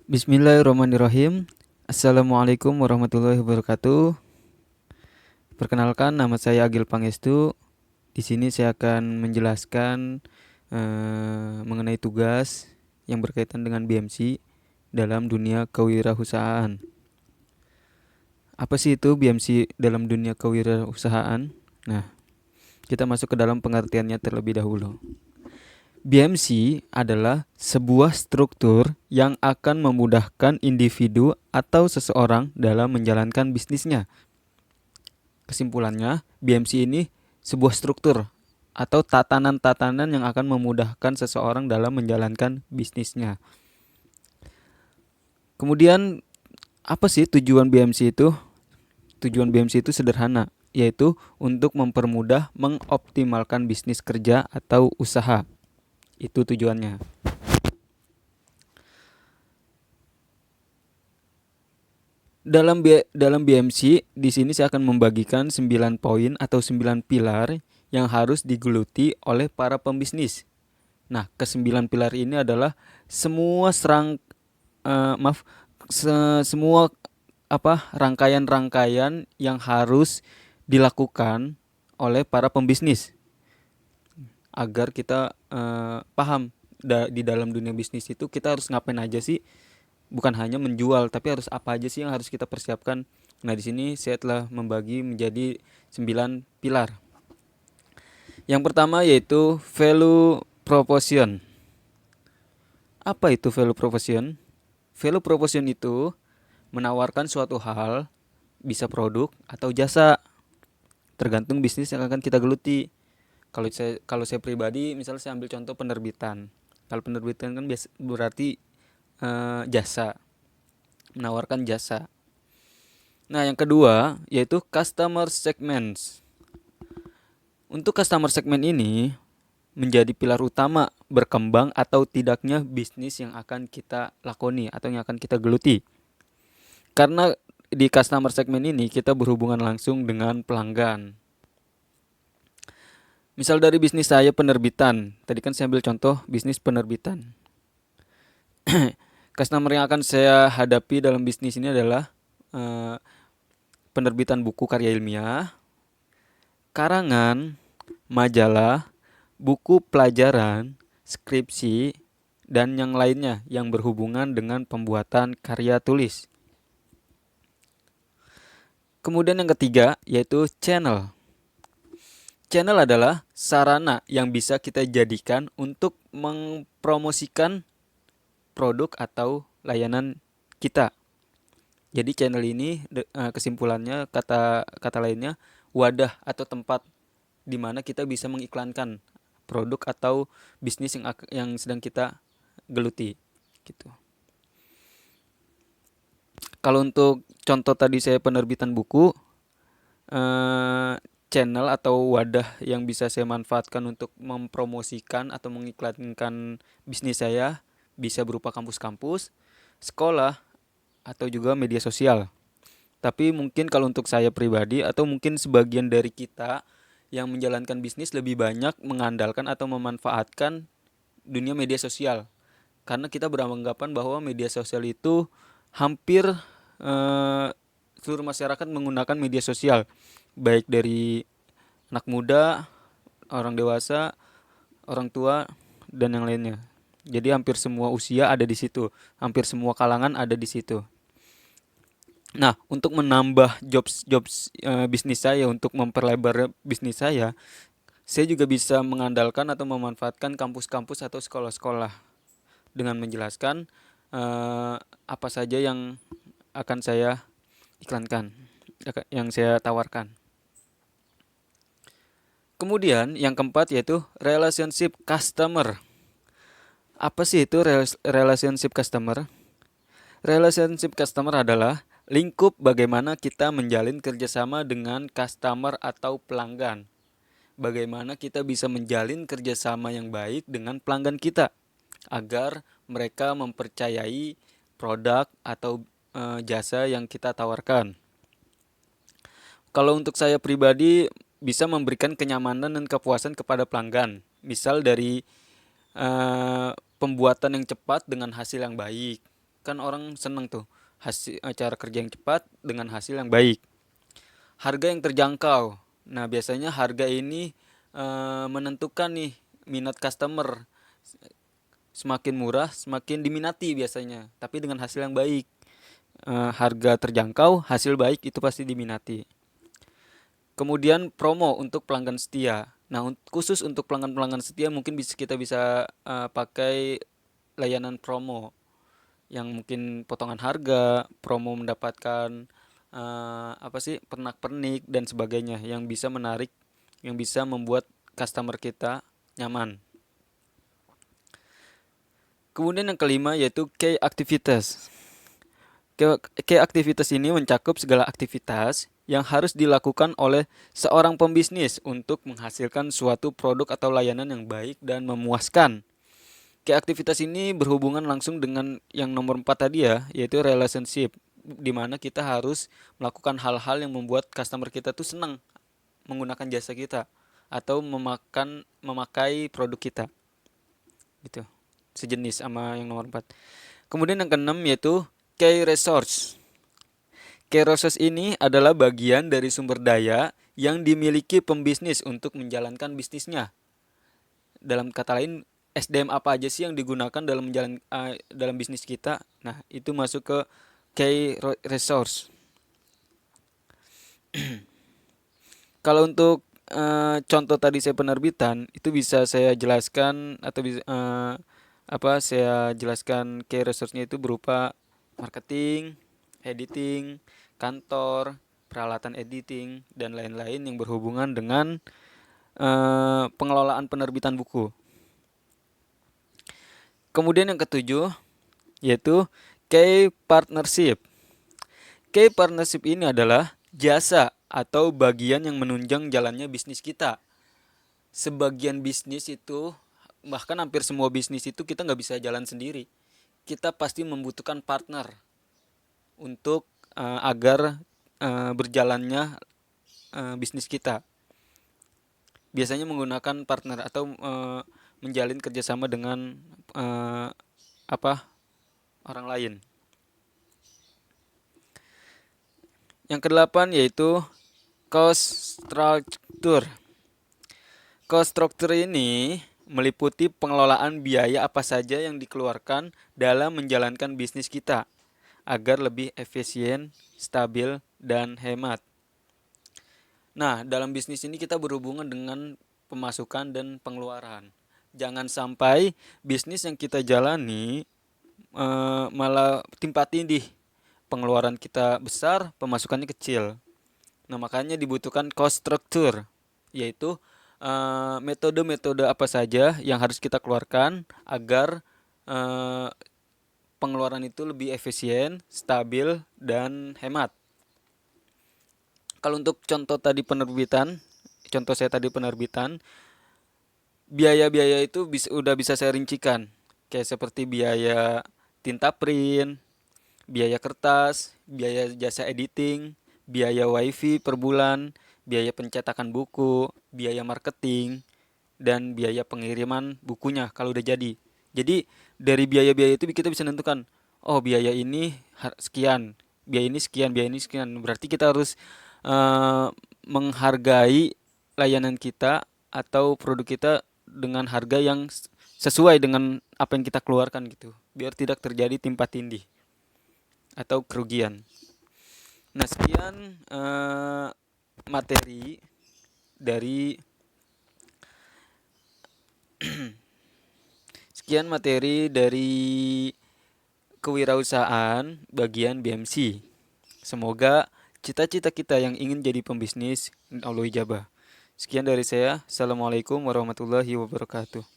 Bismillahirrahmanirrahim. Assalamualaikum warahmatullahi wabarakatuh. Perkenalkan, nama saya Agil Pangestu. Di sini saya akan menjelaskan mengenai tugas yang berkaitan dengan BMC dalam dunia kewirausahaan. Apa sih itu BMC dalam dunia kewirausahaan? Nah, kita masuk ke dalam pengertiannya terlebih dahulu. BMC adalah sebuah struktur yang akan memudahkan individu atau seseorang dalam menjalankan bisnisnya. Kesimpulannya, BMC ini sebuah struktur atau tatanan-tatanan yang akan memudahkan seseorang dalam menjalankan bisnisnya. Kemudian, apa sih tujuan BMC itu? Tujuan BMC itu sederhana, yaitu untuk mempermudah mengoptimalkan bisnis kerja atau usaha. Itu tujuannya. Dalam BMC di sini saya akan membagikan 9 poin atau 9 pilar yang harus digeluti oleh para pembisnis. Nah, ke-9 pilar ini adalah semua serang maaf semua rangkaian-rangkaian yang harus dilakukan oleh para pembisnis agar kita paham di dalam dunia bisnis itu kita harus ngapain aja sih, bukan hanya menjual tapi harus apa aja sih yang harus kita persiapkan. Nah, di sini saya telah membagi menjadi 9 pilar. Yang pertama yaitu value proposition. Apa itu value proposition? Value proposition itu menawarkan suatu hal, bisa produk atau jasa, tergantung bisnis yang akan kita geluti. Kalau saya pribadi, misalnya saya ambil contoh penerbitan. Kalau penerbitan kan berarti jasa, menawarkan jasa. Nah, yang kedua yaitu customer segments. Untuk customer segment ini menjadi pilar utama berkembang atau tidaknya bisnis yang akan kita lakoni atau yang akan kita geluti. Karena di customer segment ini kita berhubungan langsung dengan pelanggan. Misal dari bisnis saya penerbitan, tadi kan saya ambil contoh bisnis penerbitan. Customer yang akan saya hadapi dalam bisnis ini adalah penerbitan buku karya ilmiah, karangan, majalah, buku pelajaran, skripsi, dan yang lainnya yang berhubungan dengan pembuatan karya tulis. Kemudian yang ketiga yaitu channel. Channel adalah sarana yang bisa kita jadikan untuk mempromosikan produk atau layanan kita. Jadi channel ini kesimpulannya kata lainnya wadah atau tempat di mana kita bisa mengiklankan produk atau bisnis yang sedang kita geluti gitu. Kalau untuk contoh tadi saya penerbitan buku, channel atau wadah yang bisa saya manfaatkan untuk mempromosikan atau mengiklankan bisnis saya bisa berupa kampus-kampus, sekolah, atau juga media sosial. Tapi mungkin kalau untuk saya pribadi atau mungkin sebagian dari kita yang menjalankan bisnis lebih banyak mengandalkan atau memanfaatkan dunia media sosial. Karena kita beranggapan bahwa media sosial itu hampir eh, seluruh masyarakat menggunakan media sosial, baik dari anak muda, orang dewasa, orang tua, dan yang lainnya. Jadi hampir semua usia ada di situ, hampir semua kalangan ada di situ. Nah, untuk menambah jobs bisnis saya, untuk memperlebar bisnis saya juga bisa mengandalkan atau memanfaatkan kampus-kampus atau sekolah-sekolah dengan menjelaskan apa saja yang akan saya iklankan, yang saya tawarkan. Kemudian yang keempat yaitu relationship customer. Apa sih itu relationship customer? Relationship customer adalah lingkup bagaimana kita menjalin kerjasama dengan customer atau pelanggan. Bagaimana kita bisa menjalin kerjasama yang baik dengan pelanggan kita agar mereka mempercayai produk atau jasa yang kita tawarkan. Kalau untuk saya pribadi bisa memberikan kenyamanan dan kepuasan kepada pelanggan. Misal dari pembuatan yang cepat dengan hasil yang baik. kan orang seneng tuh hasil cara kerja yang cepat dengan hasil yang baik. Harga yang terjangkau. Nah, biasanya harga ini menentukan nih minat customer. Semakin murah, semakin diminati biasanya, tapi dengan hasil yang baik. Harga terjangkau, hasil baik itu pasti diminati. Kemudian promo untuk pelanggan setia. Nah, khusus untuk pelanggan-pelanggan setia mungkin kita bisa pakai layanan promo yang mungkin potongan harga, promo mendapatkan apa sih pernak-pernik dan sebagainya yang bisa menarik, yang bisa membuat customer kita nyaman. Kemudian yang kelima yaitu key activities. Key activities ini mencakup segala aktivitas yang harus dilakukan oleh seorang pembisnis untuk menghasilkan suatu produk atau layanan yang baik dan memuaskan. Key aktivitas ini berhubungan langsung dengan yang nomor 4 tadi ya, yaitu relationship, di mana kita harus melakukan hal-hal yang membuat customer kita tuh senang menggunakan jasa kita atau memakai produk kita. Gitu. Sejenis sama yang nomor 4. Kemudian yang keenam yaitu key resource. Key resource ini adalah bagian dari sumber daya yang dimiliki pembisnis untuk menjalankan bisnisnya. Dalam kata lain, SDM apa aja sih yang digunakan dalam bisnis kita? Nah, itu masuk ke key resource. Kalau untuk contoh tadi saya penerbitan, itu bisa saya jelaskan atau saya jelaskan key resource-nya itu berupa marketing, editing, kantor, peralatan editing, dan lain-lain yang berhubungan dengan pengelolaan penerbitan buku. Kemudian yang ketujuh yaitu key partnership. Key partnership ini adalah jasa atau bagian yang menunjang jalannya bisnis kita. Sebagian bisnis itu, bahkan hampir semua bisnis itu kita nggak bisa jalan sendiri. Kita pasti membutuhkan partner untuk agar berjalannya bisnis kita. Biasanya menggunakan partner atau menjalin kerjasama dengan orang lain. Yang kedelapan yaitu cost structure. Cost structure ini meliputi pengelolaan biaya apa saja yang dikeluarkan dalam menjalankan bisnis kita agar lebih efisien, stabil, dan hemat. Nah, dalam bisnis ini kita berhubungan dengan pemasukan dan pengeluaran. Jangan sampai bisnis yang kita jalani malah timpa tindih. Pengeluaran kita besar, pemasukannya kecil. Nah, makanya dibutuhkan cost structure, yaitu metode-metode apa saja yang harus kita keluarkan agar pengeluaran itu lebih efisien, stabil, dan hemat. Kalau untuk contoh saya tadi penerbitan, biaya-biaya itu udah bisa saya rincikan. Kayak seperti biaya tinta print, biaya kertas, biaya jasa editing, biaya wifi per bulan, biaya pencetakan buku, biaya marketing, dan biaya pengiriman bukunya kalau udah jadi. Jadi dari biaya-biaya itu kita bisa menentukan, oh biaya ini sekian, biaya ini sekian, biaya ini sekian. Berarti kita harus menghargai layanan kita atau produk kita dengan harga yang sesuai dengan apa yang kita keluarkan gitu, biar tidak terjadi timpa tindih atau kerugian. Nah, materi dari sekian materi dari kewirausahaan bagian BMC. Semoga cita-cita kita yang ingin jadi pembisnis Allah ijabah. Sekian dari saya. Assalamualaikum warahmatullahi wabarakatuh.